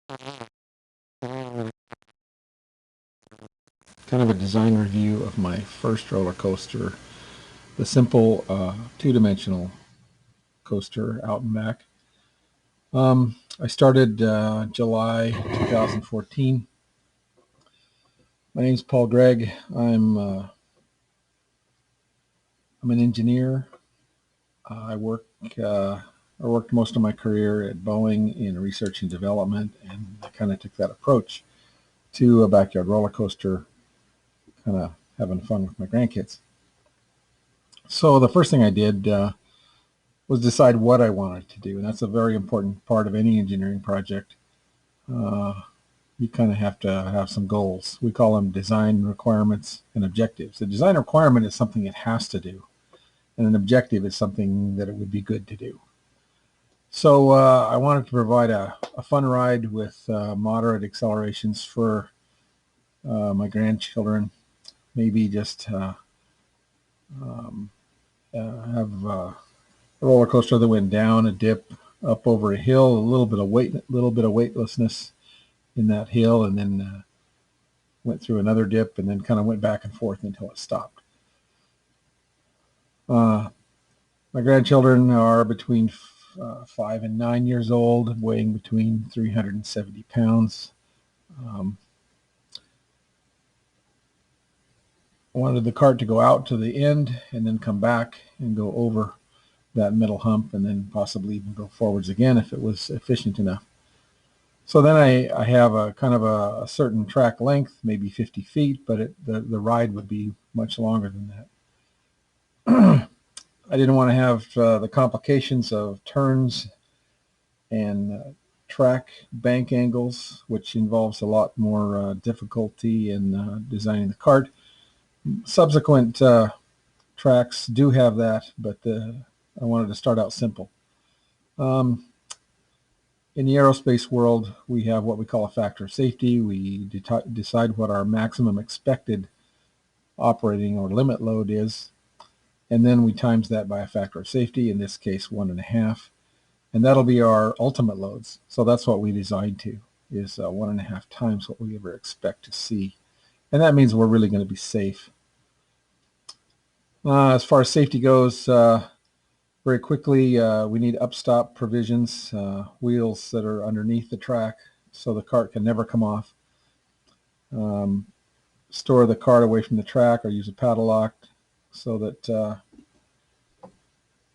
Kind of a design review of my first roller coaster, the simple two-dimensional coaster out and back. I started July 2014. My name's Paul Gregg. I'm an engineer. I worked most of my career at Boeing in research and development, and I kind of took that approach to a backyard roller coaster, kind of having fun with my grandkids. So the first thing I did was decide what I wanted to do, and that's a very important part of any engineering project. You kind of have to have some goals. We call them design requirements and objectives. A design requirement is something it has to do, and an objective is something that it would be good to do. So I wanted to provide a fun ride with moderate accelerations for my grandchildren. Maybe just have a roller coaster that went down a dip, up over a hill, a little bit of weightlessness in that hill, and then went through another dip, and then kind of went back and forth until it stopped. My grandchildren are between 5 and 9 years old, weighing between 370 pounds. I wanted the cart to go out to the end and then come back and go over that middle hump, and then possibly even go forwards again if it was efficient enough. So then I have a kind of a certain track length, maybe 50 feet, but the ride would be much longer than that. I didn't want to have the complications of turns and track bank angles, which involves a lot more difficulty in designing the cart. Subsequent tracks do have that, but I wanted to start out simple. In the aerospace world, we have what we call a factor of safety. We decide what our maximum expected operating or limit load is, and then we times that by a factor of safety, in this case 1.5, and that'll be our ultimate loads. So that's what we design to, is 1.5 times what we ever expect to see, and that means we're really going to be safe. As far as safety goes, very quickly, we need upstop provisions, wheels that are underneath the track so the cart can never come off. Store the cart away from the track or use a paddle lock so that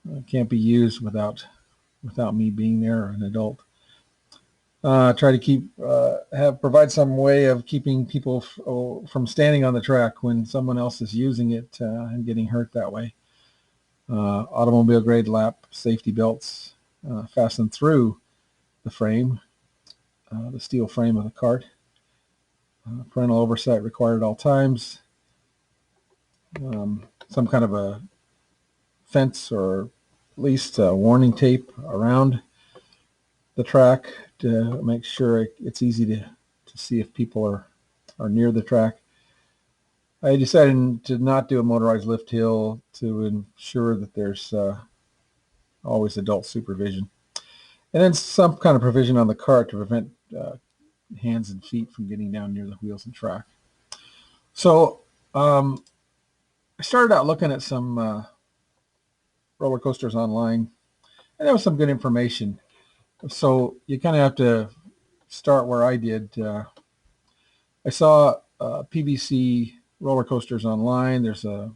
it can't be used without me being there or an adult. Try to provide some way of keeping people from standing on the track when someone else is using it and getting hurt that way. Automobile grade lap safety belts fastened through the frame, the steel frame of the cart. Parental oversight required at all times. Some kind of a fence or at least warning tape around the track to make sure it's easy to see if people are near the track. I decided to not do a motorized lift hill to ensure that there's always adult supervision. And then some kind of provision on the cart to prevent hands and feet from getting down near the wheels and track. So I started out looking at some roller coasters online, and there was some good information. So you kind of have to start where I did. I saw PVC roller coasters online. There's a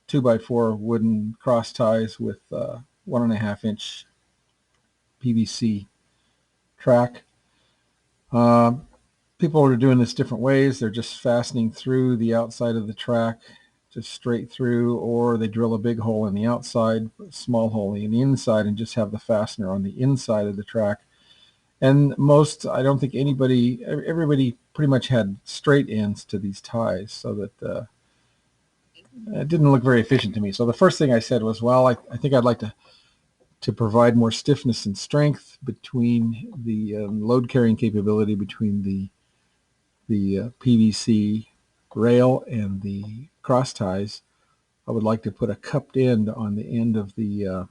2x4 wooden cross ties with 1.5-inch PVC track. People are doing this different ways. They're just fastening through the outside of the track, just straight through, or they drill a big hole in the outside, a small hole in the inside, and just have the fastener on the inside of the track. And I don't think everybody pretty much had straight ends to these ties, so that it didn't look very efficient to me. So the first thing I said was, well, I think I'd like to provide more stiffness and strength between the load carrying capability between the PVC rail and the cross ties. I would like to put a cupped end on the end of the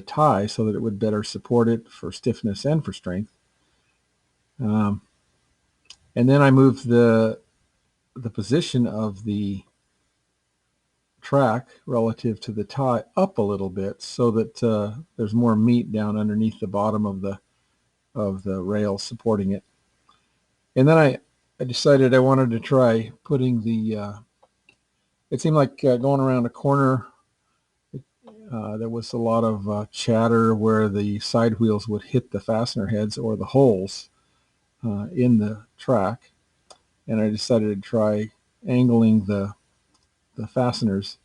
tie so that it would better support it for stiffness and for strength. Um, and then I moved the position of the track relative to the tie up a little bit so that there's more meat down underneath the bottom of the rail supporting it. And then I decided I wanted to try putting it seemed like going around a corner, there was a lot of chatter where the side wheels would hit the fastener heads or the holes in the track. And I decided to try angling the fasteners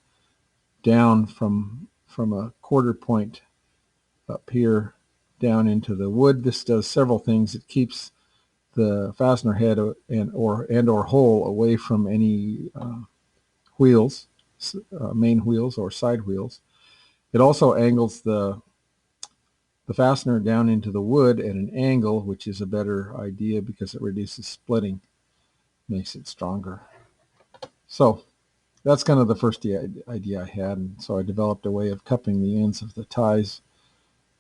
down from a quarter point up here down into the wood. This does several things. It keeps the fastener head and or hole away from any wheels, main wheels or side wheels. It also angles the fastener down into the wood at an angle, which is a better idea because it reduces splitting, makes it stronger. So that's kind of the first idea I had, and so I developed a way of cupping the ends of the ties.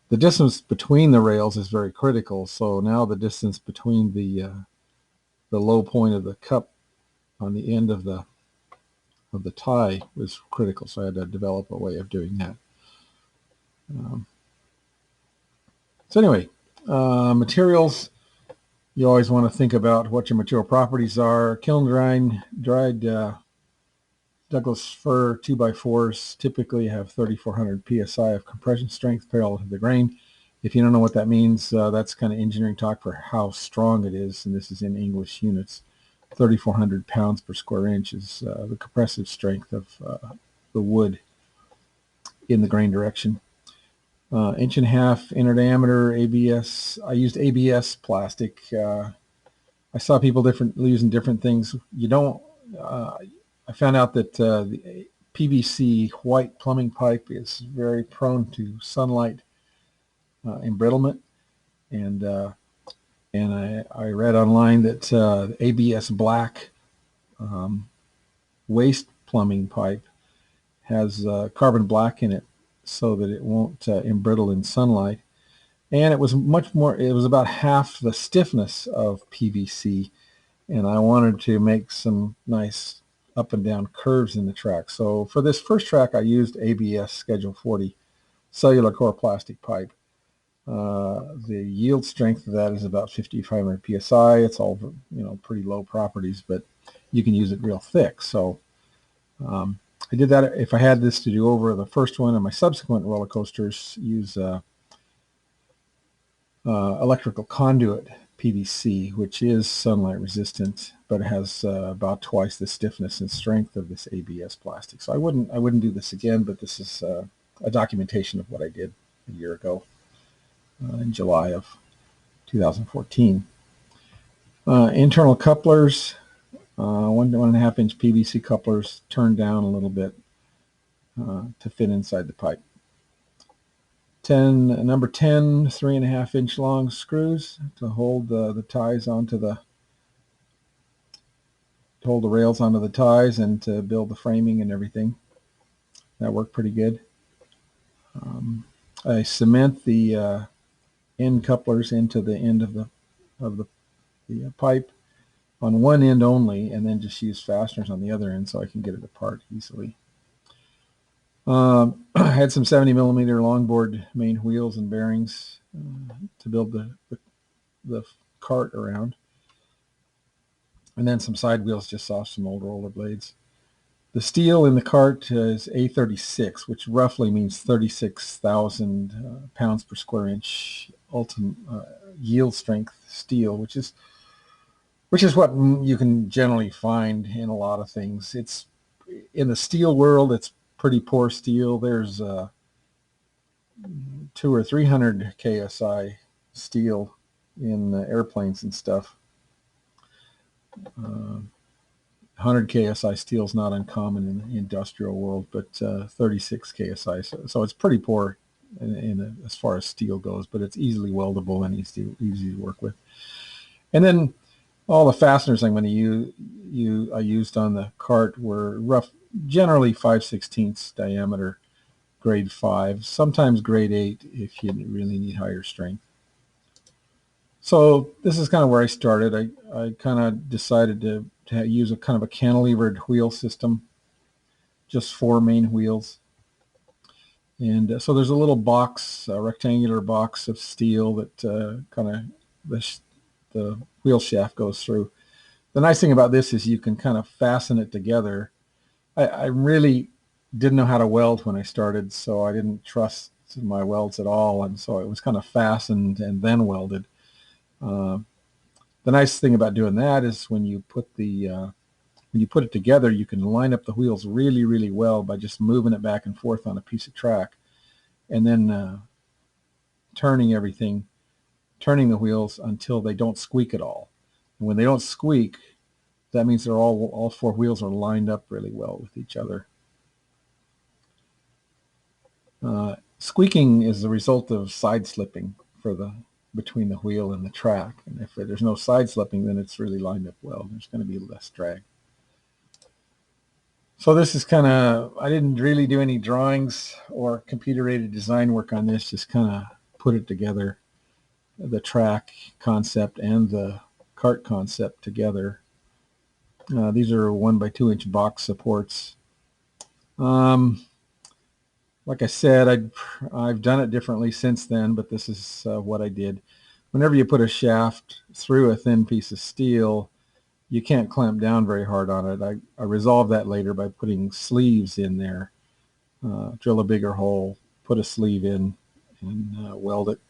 The distance between the rails is very critical, so now the distance between the low point of the cup on the end of the tie was critical, so I had to develop a way of doing that. So anyway, materials, you always want to think about what your material properties are. Kiln dried Douglas fir 2x4s typically have 3,400 psi of compression strength parallel to the grain. If you don't know what that means, that's kind of engineering talk for how strong it is, and this is in English units. 3,400 pounds per square inch is the compressive strength of the wood in the grain direction. Inch and a half inner diameter ABS. I used ABS plastic. I saw people using different things. You don't. I found out that the PVC white plumbing pipe is very prone to sunlight embrittlement, and I read online that ABS black waste plumbing pipe has carbon black in it so that it won't embrittle in sunlight. And it was about half the stiffness of PVC. And I wanted to make some nice up and down curves in the track. So for this first track, I used ABS Schedule 40 cellular core plastic pipe. The yield strength of that is about 5,500 psi. It's all, pretty low properties, but you can use it real thick. So I did that. If I had this to do over the first one, and my subsequent roller coasters use electrical conduit PVC, which is sunlight resistant, but it has about twice the stiffness and strength of this ABS plastic. So I wouldn't do this again, but this is a documentation of what I did a year ago in July of 2014. Internal couplers, 1.5 inch PVC couplers turned down a little bit to fit inside the pipe. Number 10, 3.5 inch long screws to hold the ties to hold the rails onto the ties and to build the framing and everything. That worked pretty good. I cement the end couplers into the end of the pipe on one end only, and then just use fasteners on the other end so I can get it apart easily. I had some 70 millimeter longboard main wheels and bearings to build the cart around, and then some side wheels just off some old roller blades. The steel in the cart is A36, which roughly means 36,000 pounds per square inch ultimate yield strength steel, which is what you can generally find in a lot of things. It's in the steel world, it's pretty poor steel. There's 200 or 300 KSI steel in airplanes and stuff. 100 KSI steel is not uncommon in the industrial world, but 36 KSI. So it's pretty poor as far as steel goes, but it's easily weldable and easy to work with. And then all the fasteners I'm going to I used on the cart were generally 5/16 diameter, grade 5, sometimes grade 8 if you really need higher strength. So this is kind of where I started. I kind of decided to use a kind of a cantilevered wheel system, just 4 main wheels. And so there's a little box, a rectangular box of steel that kind of the wheel shaft goes through. The nice thing about this is you can kind of fasten it together. I really didn't know how to weld when I started, so I didn't trust my welds at all, and so it was kind of fastened and then welded. Uh, the nice thing about doing that is when you put it together, you can line up the wheels really, really well by just moving it back and forth on a piece of track, and then turning everything, turning the wheels until they don't squeak at all. And when they don't squeak, that means they're all 4 wheels are lined up really well with each other. Squeaking is the result of side slipping for the between the wheel and the track. And if there's no side slipping, then it's really lined up well. There's going to be less drag. So this is kind of, I didn't really do any drawings or computer-aided design work on this, just kind of put it together, the track concept and the cart concept together. These are 1 by 2 inch box supports. Um, like I said, I've done it differently since then, but this is what I did. Whenever you put a shaft through a thin piece of steel, you can't clamp down very hard on it. I resolved that later by putting sleeves in there. Drill a bigger hole, put a sleeve in, and weld it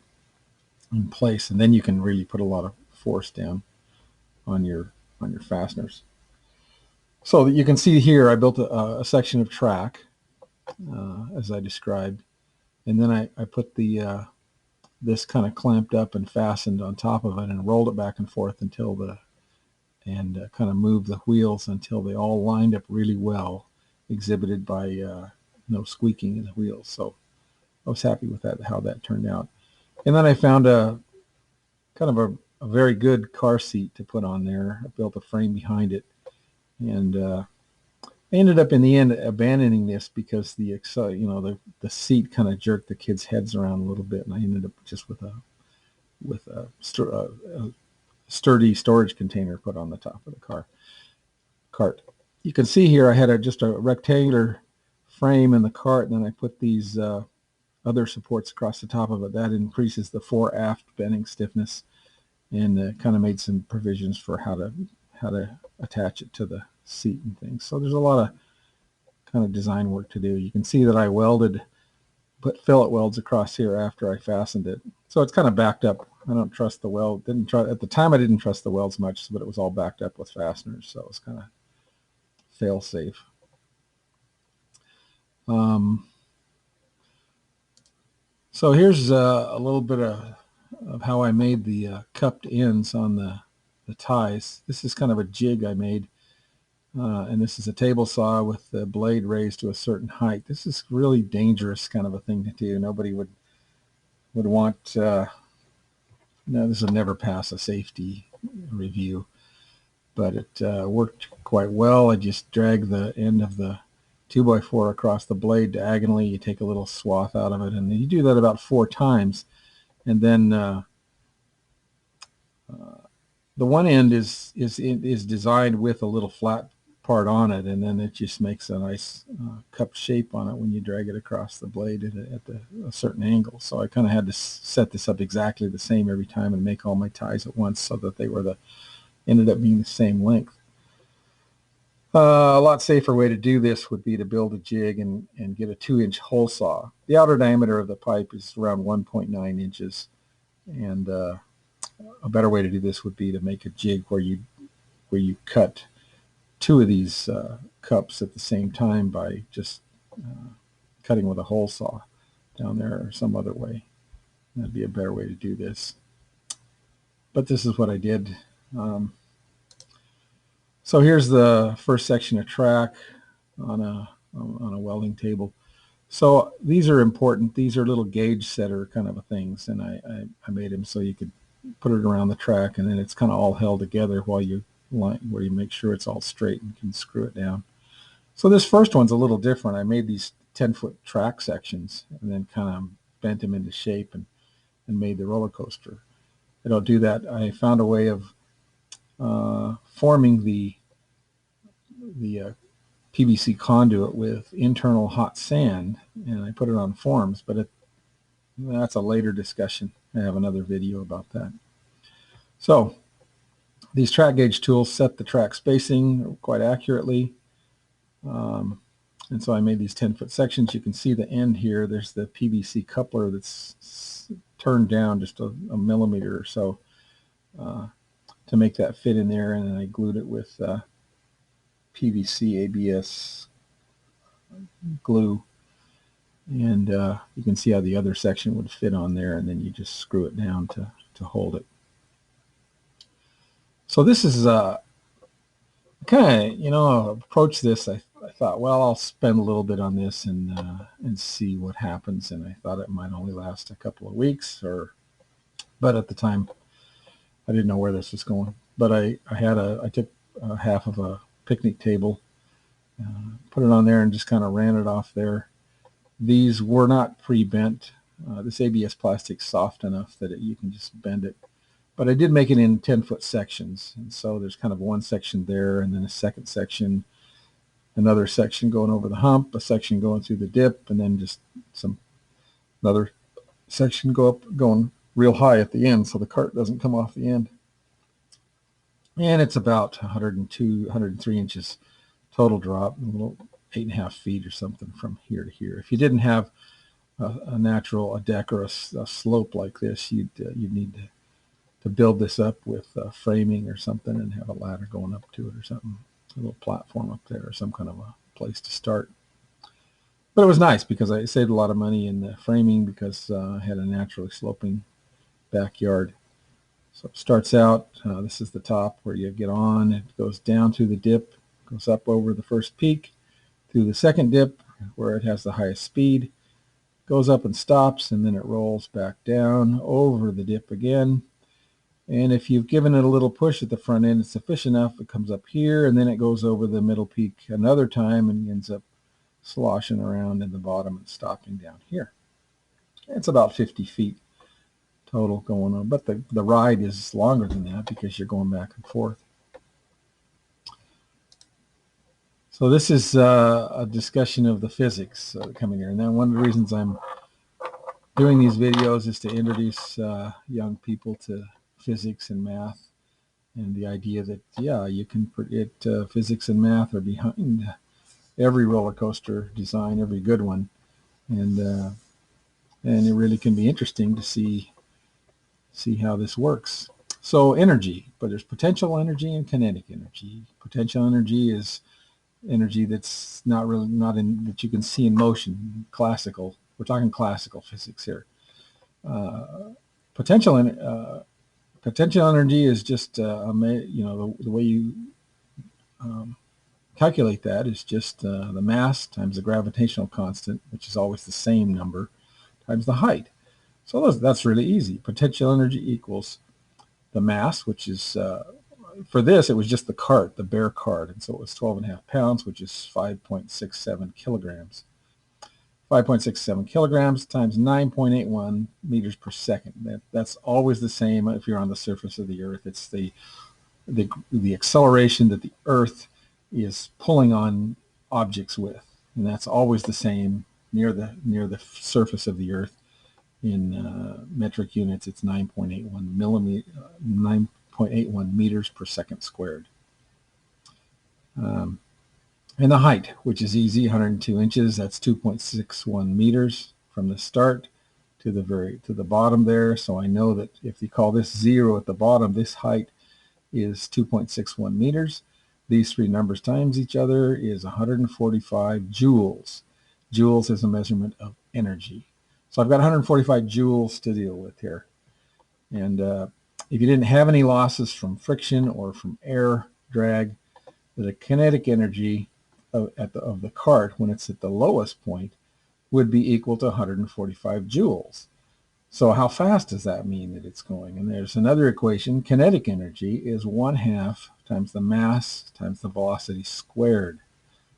in place, and then you can really put a lot of force down on your fasteners. So that you can see here, I built a section of track as I described, and then I put this kind of clamped up and fastened on top of it, and rolled it back and forth until kind of moved the wheels until they all lined up really well, exhibited by no squeaking in the wheels. So I was happy with that, how that turned out. And then I found a kind of a very good car seat to put on there. I built a frame behind it, and I ended up in the end abandoning this because the seat kind of jerked the kids' heads around a little bit, and I ended up just with a sturdy storage container put on the top of the cart. You can see here I had just a rectangular frame in the cart, and then I put these other supports across the top of it. That increases the fore aft bending stiffness, and kind of made some provisions for how to attach it to the seat and things. So there's a lot of kind of design work to do. You can see that I put fillet welds across here after I fastened it. So it's kind of backed up. I don't trust the weld. At the time I didn't trust the welds much, but it was all backed up with fasteners, so it was kind of fail safe. So here's a little bit of how I made the cupped ends on the ties. This is kind of a jig I made. And this is a table saw with the blade raised to a certain height. This is really dangerous kind of a thing to do. Nobody would want, this would never pass a safety review, but it worked quite well. I just drag the end of the 2x4 across the blade diagonally. You take a little swath out of it, and you do that about 4 times. And then the one end is designed with a little flat part on it, and then it just makes a nice cup shape on it when you drag it across the blade at a certain angle. So I kind of had to set this up exactly the same every time and make all my ties at once so that they ended up being the same length. A lot safer way to do this would be to build a jig and get a 2-inch hole saw. The outer diameter of the pipe is around 1.9 inches, and a better way to do this would be to make a jig where you cut 2 of these cups at the same time by just cutting with a hole saw down there or some other way. That'd be a better way to do this. But this is what I did. So here's the first section of track on a welding table. So these are important. These are little gauge setter kind of things, and I made them so you could put it around the track, and then it's kind of all held together where you make sure it's all straight and can screw it down. So this first one's a little different. I made these 10-foot track sections and then kind of bent them into shape and made the roller coaster. I don't do that. I found a way of forming the PVC conduit with internal hot sand, and I put it on forms, but that's a later discussion. I have another video about that. So these track gauge tools set the track spacing quite accurately. And so I made these 10-foot sections. You can see the end here. There's the PVC coupler that's turned down just a millimeter or so to make that fit in there. And then I glued it with PVC ABS glue. And you can see how the other section would fit on there. And then you just screw it down to hold it. So this is kind of, approach this. I thought, well, I'll spend a little bit on this and see what happens. And I thought it might only last a couple of weeks, but at the time, I didn't know where this was going. But I took half of a picnic table, put it on there, and just kind of ran it off there. These were not pre-bent. This ABS plastic's soft enough that you can just bend it. But I did make it in 10-foot sections. And so there's kind of one section there, and then a second section, another section going over the hump, a section going through the dip, and then just another section going real high at the end so the cart doesn't come off the end. And it's about 102, 103 inches total drop, a little 8.5 feet or something from here to here. If you didn't have a deck or a slope like this, you'd need to build this up with framing or something and have a ladder going up to it or something, a little platform up there or some kind of a place to start. But it was nice because I saved a lot of money in the framing because I had a naturally sloping backyard. So it starts out, this is the top where you get on, it goes down through the dip, goes up over the first peak, through the second dip where it has the highest speed, goes up and stops, and then it rolls back down over the dip again. And if you've given it a little push at the front end, it's sufficient enough, it comes up here, and then it goes over the middle peak another time and ends up sloshing around in the bottom and stopping down here. It's about 50 feet total going on, but the ride is longer than that because you're going back and forth. So this is a discussion of the physics coming here. And then one of the reasons I'm doing these videos is to introduce young people to physics and math, and the idea that, yeah, you can predict physics and math are behind every roller coaster design, every good one. And it really can be interesting to see how this works. So energy, but there's potential energy and kinetic energy. Potential energy is energy that's not that you can see in motion. Classical, we're talking classical physics here. Potential energy is just the way you calculate that is just the mass times the gravitational constant, which is always the same number, times the height. So that's really easy. Potential energy equals the mass, which is, for this, it was just the cart, the bare cart. And so it was 12.5 pounds, which is 5.67 kilograms. 5.67 kilograms times 9.81 meters per second. That's always the same if you're on the surface of the Earth. It's the acceleration that the Earth is pulling on objects with. And that's always the same near the surface of the Earth. In metric units, it's 9.81 meters per second squared. And the height, which is easy, 102 inches, that's 2.61 meters from the start to the bottom there. So I know that if you call this 0 at the bottom, this height is 2.61 meters. These three numbers times each other is 145 joules. Joules is a measurement of energy. So I've got 145 joules to deal with here. And if you didn't have any losses from friction or from air drag, the kinetic energy of the cart when it's at the lowest point would be equal to 145 joules. So how fast does that mean that it's going? And there's another equation. Kinetic energy is 1/2 times the mass times the velocity squared.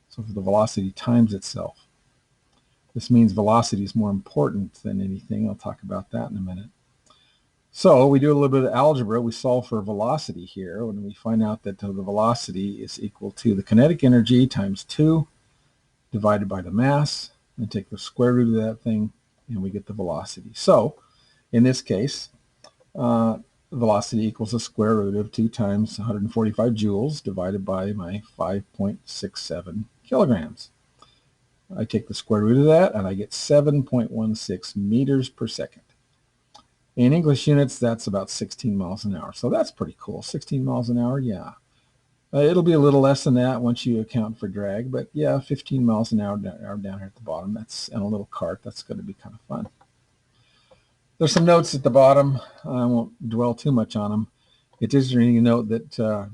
So for the velocity times itself. This means velocity is more important than anything. I'll talk about that in a minute. So we do a little bit of algebra. We solve for velocity here, and we find out that the velocity is equal to the kinetic energy times 2 divided by the mass, and take the square root of that thing, and we get the velocity. So in this case, velocity equals the square root of 2 times 145 joules divided by my 5.67 kilograms. I take the square root of that, and I get 7.16 meters per second. In English units, that's about 16 miles an hour. So that's pretty cool. 16 miles an hour, yeah. It'll be a little less than that once you account for drag, but yeah, 15 miles an hour down here at the bottom. That's in a little cart. That's going to be kind of fun. There's some notes at the bottom. I won't dwell too much on them. It is interesting to note that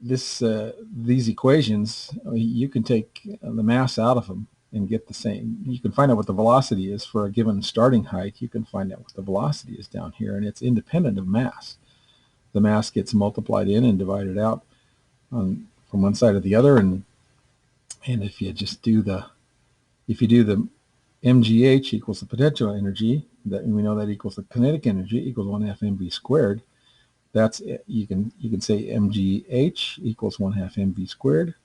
these equations, you can take the mass out of them and get the same. You can find out what the velocity is for a given starting height. You can find out what the velocity is down here, and it's independent of mass. The mass gets multiplied in and divided out from one side to the other, and if you do the mgh equals the potential energy, that we know that equals the kinetic energy equals 1/2 mv squared. That's, you can say mgh equals 1/2 mv squared.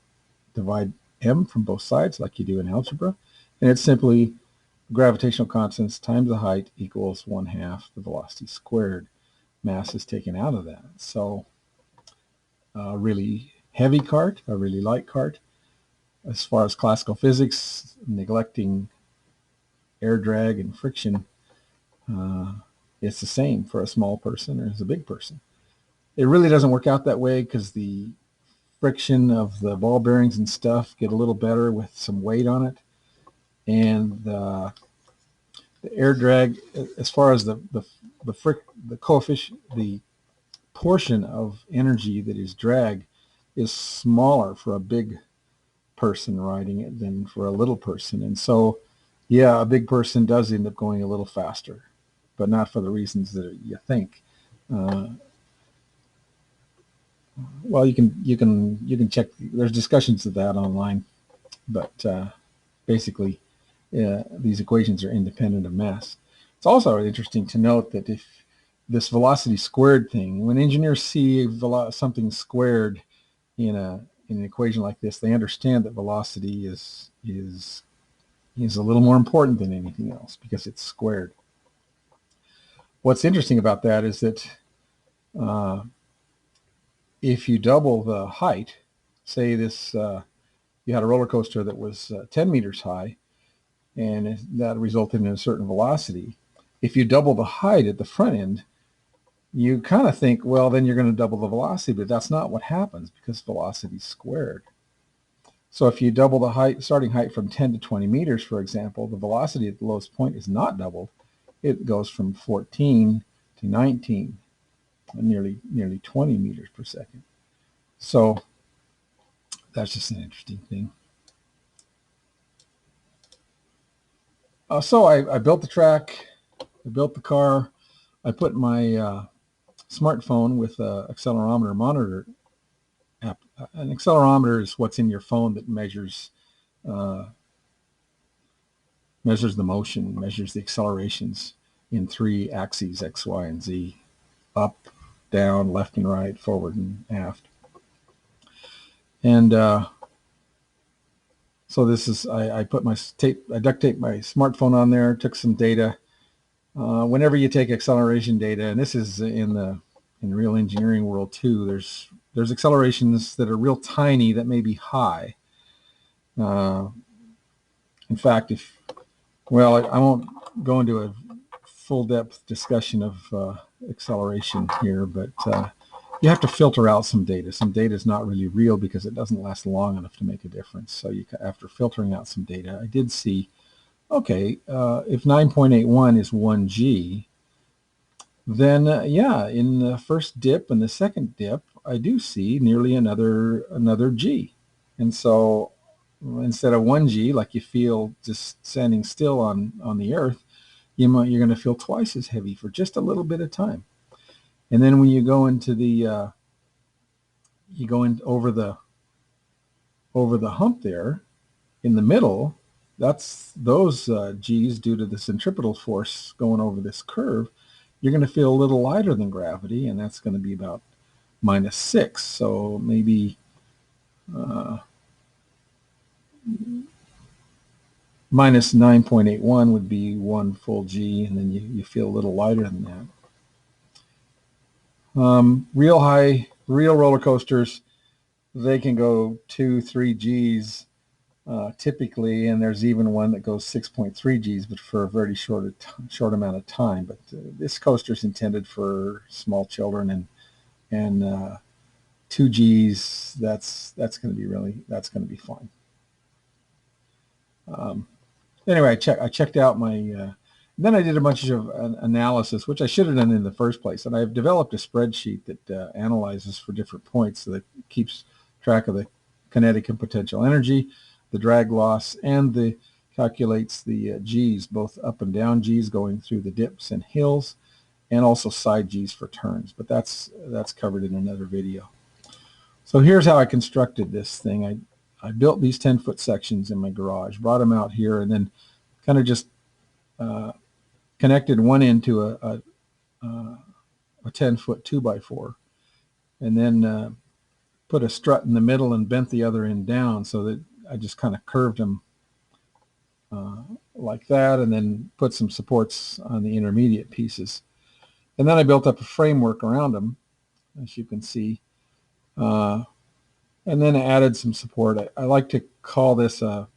Divide m from both sides like you do in algebra, and it's simply gravitational constants times the height equals 1/2 the velocity squared. Mass is taken out of that. So a really heavy cart, a really light cart. As far as classical physics, neglecting air drag and friction, it's the same for a small person or as a big person. It really doesn't work out that way because the friction of the ball bearings and stuff get a little better with some weight on it, and the air drag, as far as the coefficient, the portion of energy that is drag, is smaller for a big person riding it than for a little person. And so, yeah, a big person does end up going a little faster, but not for the reasons that you think. Well, you can check. There's discussions of that online, but basically, these equations are independent of mass. It's also interesting to note that if this velocity squared thing, when engineers see something squared in an equation like this, they understand that velocity is a little more important than anything else because it's squared. What's interesting about that is that if you double the height, say you had a roller coaster that was 10 meters high, and that resulted in a certain velocity. If you double the height at the front end, you kind of think, well, then you're going to double the velocity, but that's not what happens because velocity is squared. So if you double the starting height from 10 to 20 meters, for example, the velocity at the lowest point is not doubled. It goes from 14 to 19, nearly 20 meters per second. So that's just an interesting thing. So I built the track, I built the car, I put my smartphone with an accelerometer monitor app. An accelerometer is what's in your phone that measures the motion, measures the accelerations in 3 axes, X, Y, and Z, up, down, left and right, forward and aft. And so this is, I put my I duct taped my smartphone on there, took some data. Whenever you take acceleration data, and this is in the real engineering world too, there's accelerations that are real tiny that may be high. In fact, I won't go into a full depth discussion of acceleration here, but you have to filter out some data. Some data is not really real because it doesn't last long enough to make a difference. So after filtering out some data, I did see, okay, if 9.81 is 1G, then yeah, in the first dip and the second dip, I do see nearly another G. And so instead of 1G, like you feel just standing still on the earth, you're going to feel twice as heavy for just a little bit of time. And then when you go into over the hump there in the middle, that's those G's due to the centripetal force going over this curve. you're going to feel a little lighter than gravity, and that's going to be about -6. So maybe minus 9.81 would be 1 full G, and then you feel a little lighter than that. Real roller coasters, they can go 2-3 Gs typically, and there's even one that goes 6.3 Gs, but for a very short amount of time. But this coaster is intended for small children, and 2 Gs, that's going to be fine. Anyway, I checked out my. Then I did a bunch of analysis, which I should have done in the first place. And I've developed a spreadsheet that analyzes for different points, so that keeps track of the kinetic and potential energy, the drag loss, and calculates the Gs, both up and down Gs going through the dips and hills, and also side Gs for turns. But that's covered in another video. So here's how I constructed this thing. I built these 10-foot sections in my garage, brought them out here, and then kind of just connected one end to a 10-foot 2x4, and then put a strut in the middle and bent the other end down, so that I just kind of curved them like that, and then put some supports on the intermediate pieces. And then I built up a framework around them, as you can see, and then I added some support. I like to call this a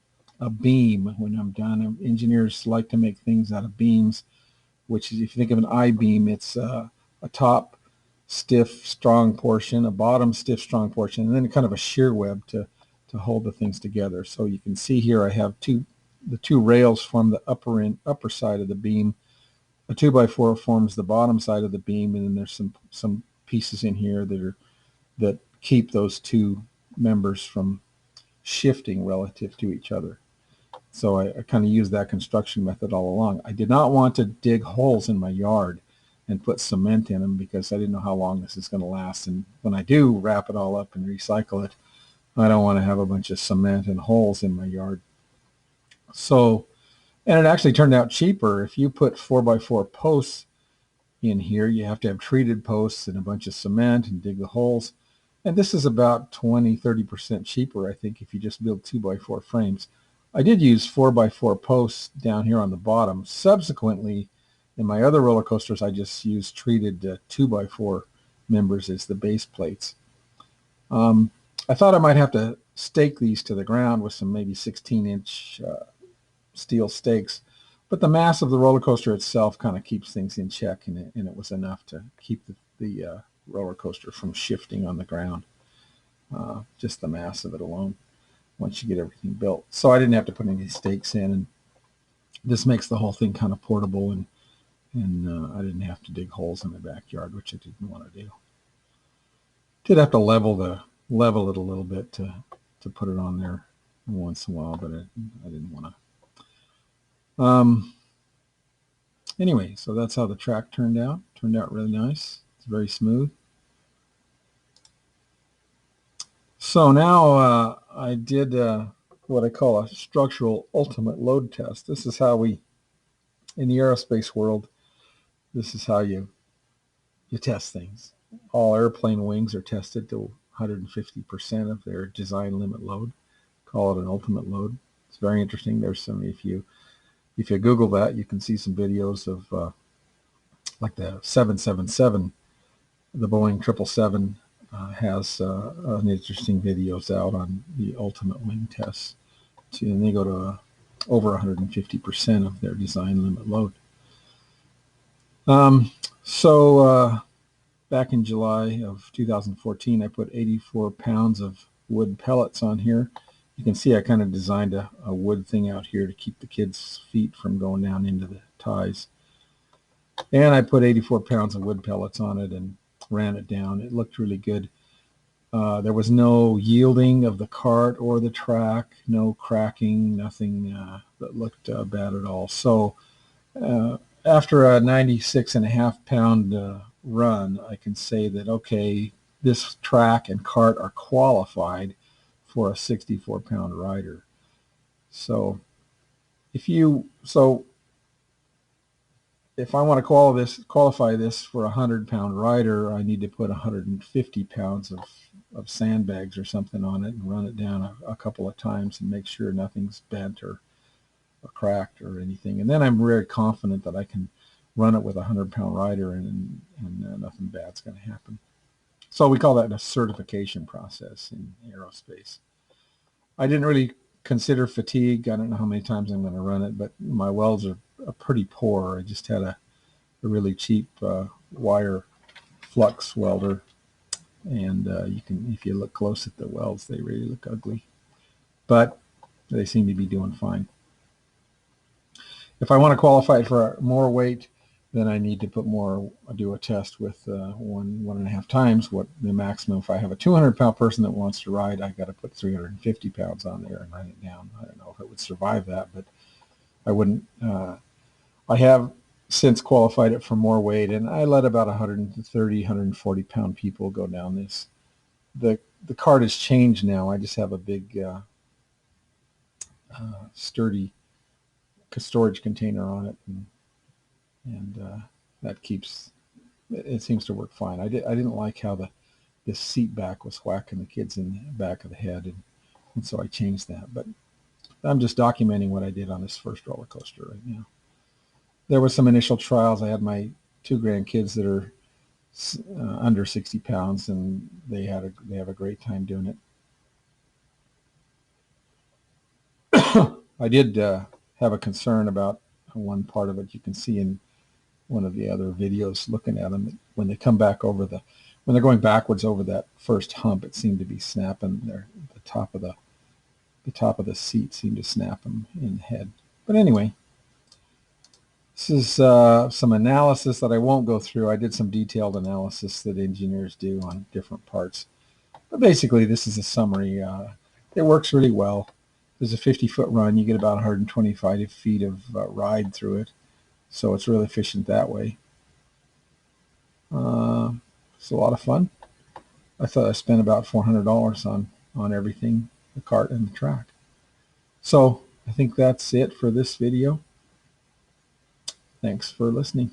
beam when I'm done. Engineers like to make things out of beams, which is, if you think of an I-beam, it's a top stiff, strong portion, a bottom stiff, strong portion, and then kind of a shear web to hold the things together. So you can see here I have the two rails form the upper side of the beam. A 2x4 forms the bottom side of the beam, and then there's some pieces in here that keep those two members from shifting relative to each other. So I kind of used that construction method all along. I did not want to dig holes in my yard and put cement in them, because I didn't know how long this is going to last. And when I do wrap it all up and recycle it, I don't want to have a bunch of cement and holes in my yard. So, and it actually turned out cheaper. If you put 4x4 posts in here, you have to have treated posts and a bunch of cement and dig the holes. And this is about 20-30% cheaper, I think, if you just build 2x4 frames. I did use 4x4 posts down here on the bottom. Subsequently, in my other roller coasters, I just used treated 2x4 members as the base plates. I thought I might have to stake these to the ground with some maybe 16-inch steel stakes, but the mass of the roller coaster itself kind of keeps things in check, and it was enough to keep the roller coaster from shifting on the ground, just the mass of it alone, once you get everything built. So I didn't have to put any stakes in, and this makes the whole thing kind of portable, and I didn't have to dig holes in my backyard, which I didn't want to do. Did have to level it a little bit to put it on there once in a while, but I didn't want to. Anyway, so that's how the track turned out. Turned out really nice. It's very smooth. So now I did what I call a structural ultimate load test. This is how we, in the aerospace world, this is how you test things. All airplane wings are tested to 150% of their design limit load. Call it an ultimate load. It's very interesting. There's some, if you Google that, you can see some videos of like the 777, the Boeing 777 has an interesting videos out on the ultimate wing tests, and they go to over 150% of their design limit load. So back in July of 2014, I put 84 pounds of wood pellets on here. You can see I kind of designed a wood thing out here to keep the kids' feet from going down into the ties. And I put 84 pounds of wood pellets on it and ran it down. It looked really good. There was no yielding of the cart or the track, no cracking, nothing that looked bad at all. So after a 96.5 pound run, I can say that, okay, this track and cart are qualified for a 64 pound rider. So if I want to qualify this for a 100-pound rider, I need to put 150 pounds of sandbags or something on it and run it down a couple of times and make sure nothing's bent or cracked or anything. And then I'm very confident that I can run it with a 100-pound rider and nothing bad's going to happen. So we call that a certification process in aerospace. I didn't really consider fatigue. I don't know how many times I'm going to run it, but my welds are pretty poor. I just had a really cheap wire flux welder, and you can, if you look close at the welds, they really look ugly, but they seem to be doing fine. If I want to qualify for more weight, then I need to do a test with 1.5 times what the maximum. If I have a 200-pound person that wants to ride, I got to put 350 pounds on there and run it down. I don't know if it would survive that, but I wouldn't. I have since qualified it for more weight, and I let about 130, 140-pound people go down this. The cart has changed now. I just have a big, sturdy storage container on it, and that keeps. It seems to work fine. I didn't like how the seat back was whacking the kids in the back of the head, and so I changed that. But I'm just documenting what I did on this first roller coaster right now. There was some initial trials. I had my 2 grandkids that are under 60 pounds, and they have a great time doing it. I did have a concern about one part of it. You can see in one of the other videos looking at them, when they come back when they're going backwards over that first hump, it seemed to be snapping the top of the seat seemed to snap them in the head. But anyway, this is some analysis that I won't go through. I did some detailed analysis that engineers do on different parts. But basically, this is a summary. It works really well. There's a 50-foot run. You get about 125 feet of ride through it. So it's really efficient that way. It's a lot of fun. I thought I spent about $400 on everything, the cart and the track. So I think that's it for this video. Thanks for listening.